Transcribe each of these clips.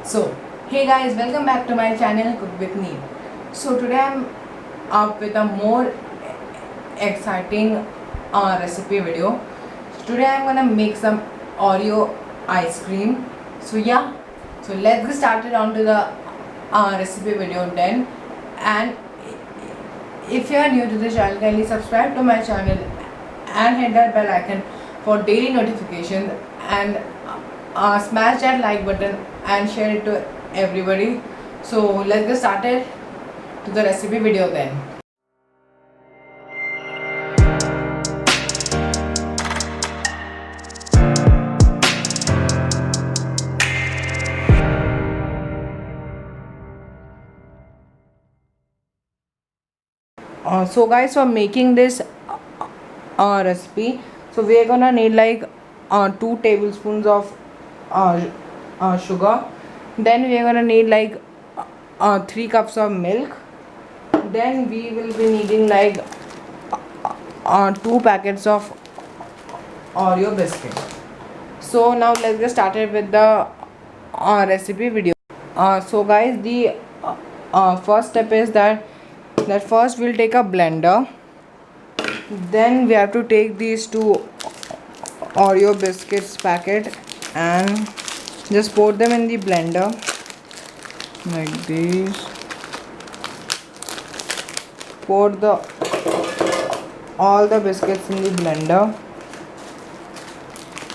So, hey guys, welcome back to my channel Cook with Me. So today I'm up with a more exciting recipe video. So today I'm gonna make some Oreo ice cream. So yeah, so let's get started onto the recipe video then. And if you are new to the channel, kindly subscribe to my channel and hit that bell icon for daily notifications and smash that like button and share it to everybody. So let's get started to the recipe video then. So guys, for making this recipe, so we are gonna need like 2 tablespoons of uh, sugar. Then we are gonna need like 3 cups of milk. Then we will be needing like 2 packets of Oreo biscuit. So now let's get started with the recipe video. So guys, the first step is that first we'll take a blender. Then we have to take these 2 Oreo biscuits packet and just pour them in the blender like this. Pour all the biscuits in the blender.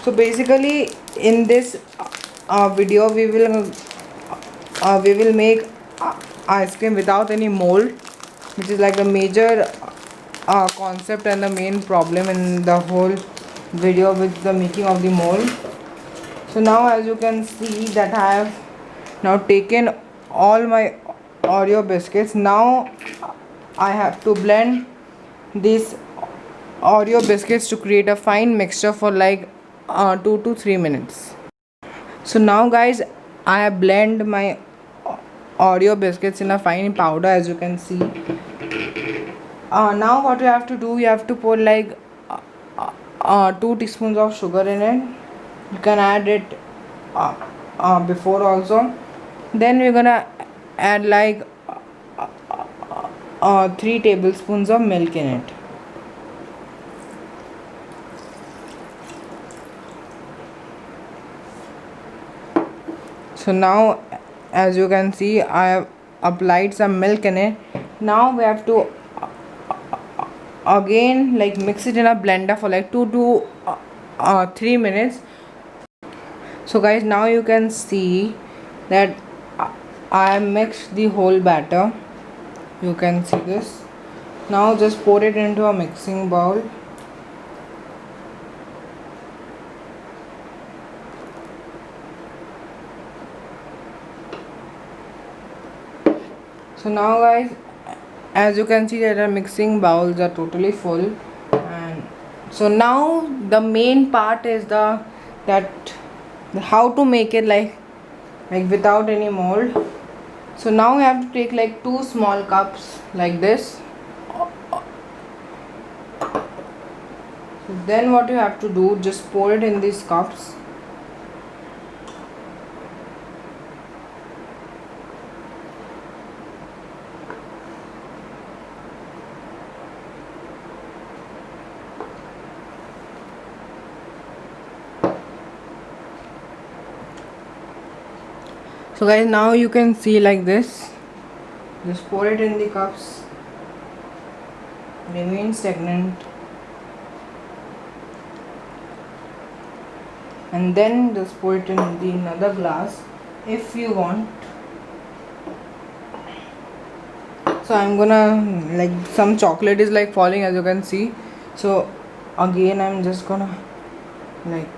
So basically in this video we will make ice cream without any mold, which is like the major concept and the main problem in the whole video with the making of the mold. So now as you can see that I have now taken all my Oreo biscuits. Now I have to blend these Oreo biscuits to create a fine mixture for like 2 to 3 minutes. So now guys, I have blend my Oreo biscuits in a fine powder, as you can see. Now what you have to do, you have to pour like 2 teaspoons of sugar in it. You can add it before also. Then we're gonna add like 3 tablespoons of milk in it. So now as you can see, I have applied some milk in it. Now we have to again like mix it in a blender for like 2 to 3 minutes. So guys, now you can see that I mixed the whole batter. You can see this. Now just pour it into a mixing bowl. So now guys, as you can see that our mixing bowls are totally full, and so now the main part is that how to make it like without any mold. So now we have to take like 2 small cups like this. So then what you have to do, just pour it in these cups. So guys, now you can see like this. Just pour it in the cups. Remain stagnant. And then just pour it in the another glass if you want. So I'm gonna like some chocolate is like falling, as you can see. So again I'm just gonna like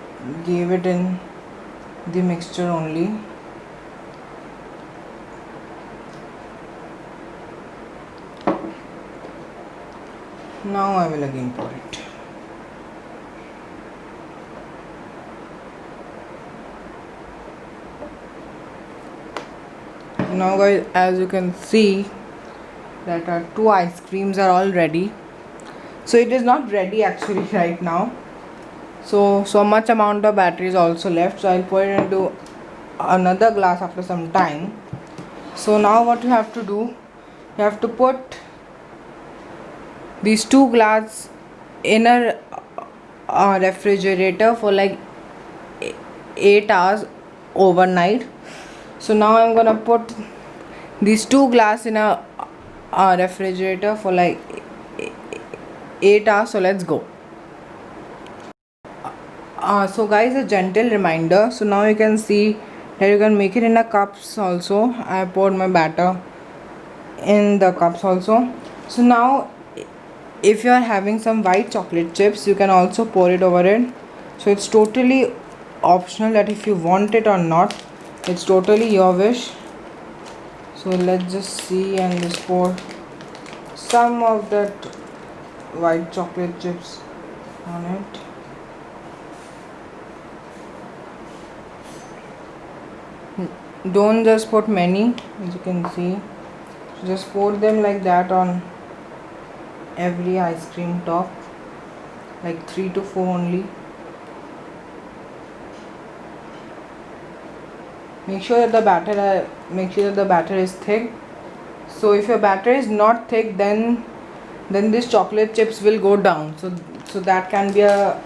give it in the mixture only. Now I will again pour it. Now guys, as you can see that our 2 ice creams are all ready. So it is not ready actually right now. So much amount of battery is also left. So I'll pour it into another glass after some time. So now what you have to do, you have to put these two glass in a refrigerator for like 8 hours overnight. So now I'm gonna put these two glass in a refrigerator for like 8 hours. So let's go. So guys, a gentle reminder, so now you can see that you can make it in a cups also. I poured my batter in the cups also. So now if you are having some white chocolate chips, you can also pour it over it. So it's totally optional that if you want it or not, it's totally your wish. So let's just see and just pour some of that white chocolate chips on it. Don't just put many, as you can see. Just pour them like that on every ice cream top, like 3 to 4 only. Make sure that the batter is thick. So if your batter is not thick, then these chocolate chips will go down. So that can be a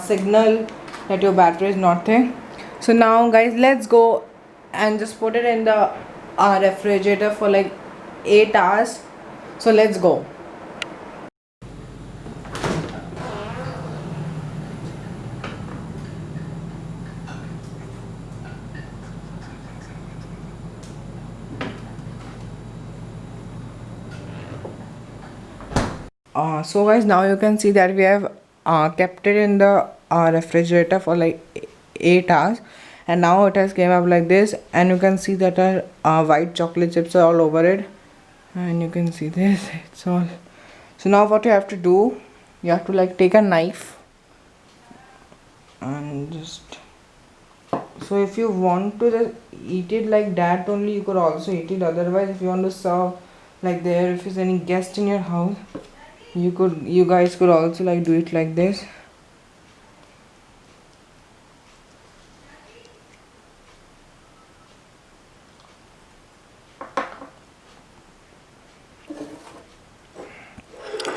signal that your batter is not thick. So now guys, let's go and just put it in the refrigerator for like 8 hours. So let's go. So guys, now you can see that we have kept it in the refrigerator for like 8 hours, and now it has came up like this, and you can see that our white chocolate chips are all over it, and you can see this, it's all. So now what you have to do, you have to like take a knife and just, so if you want to just eat it like that only, you could also eat it. Otherwise, if you want to serve like there, if there's any guest in your house, you guys could also like do it like this.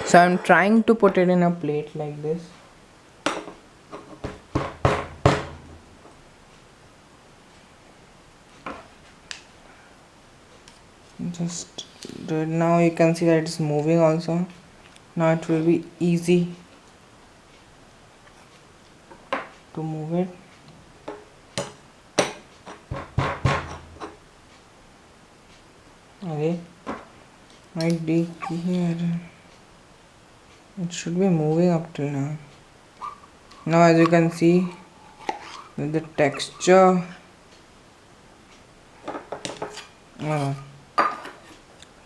So I'm trying to put it in a plate like this. Just do it. Now you can see that it's moving also. Now it will be easy to move it. Okay, might be here. It should be moving up till now. Now as you can see, with the texture,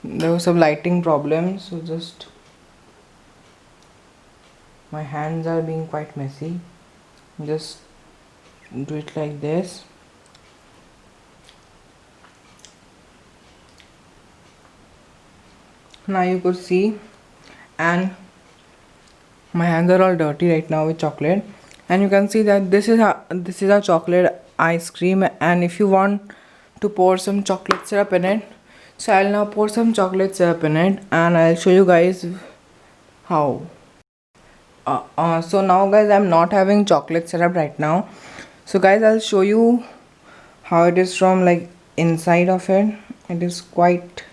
there was some lighting problem, so just my hands are being quite messy. Just do it like this. Now you could see, and my hands are all dirty right now with chocolate, and you can see that this is a chocolate ice cream. And if you want to pour some chocolate syrup in it, so I'll now pour some chocolate syrup in it, and I'll show you guys how. So now guys, I'm not having chocolate syrup right now, so guys, I'll show you how it is from like inside of it. It is quite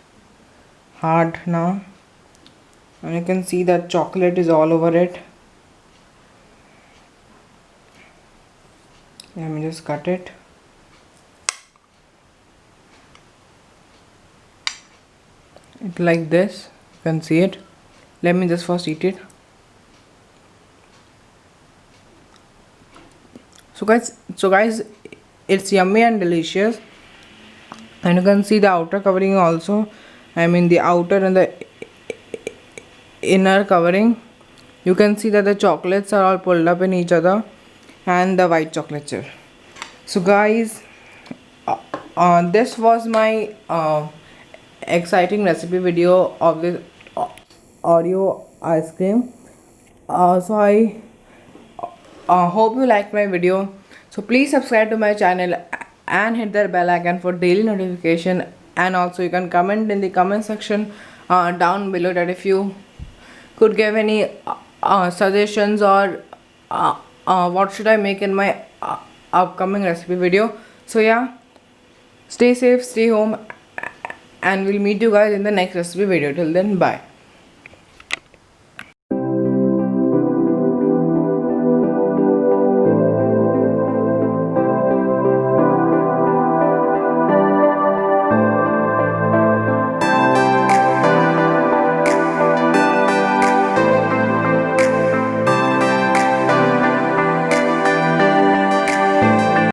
hard now, and you can see that chocolate is all over it. Let me just cut it. It like this, you can see it. Let me just first eat it. So guys, it's yummy and delicious, and you can see the outer covering also. I mean the outer and the inner covering. You can see that the chocolates are all pulled up in each other, and the white chocolate chip. So guys, this was my exciting recipe video of this Oreo ice cream. So I hope you liked my video. So please subscribe to my channel and hit that bell icon for daily notification. And also you can comment in the comment section down below that if you could give any suggestions or what should I make in my upcoming recipe video. So yeah, stay safe, stay home, and we'll meet you guys in the next recipe video. Till then, bye.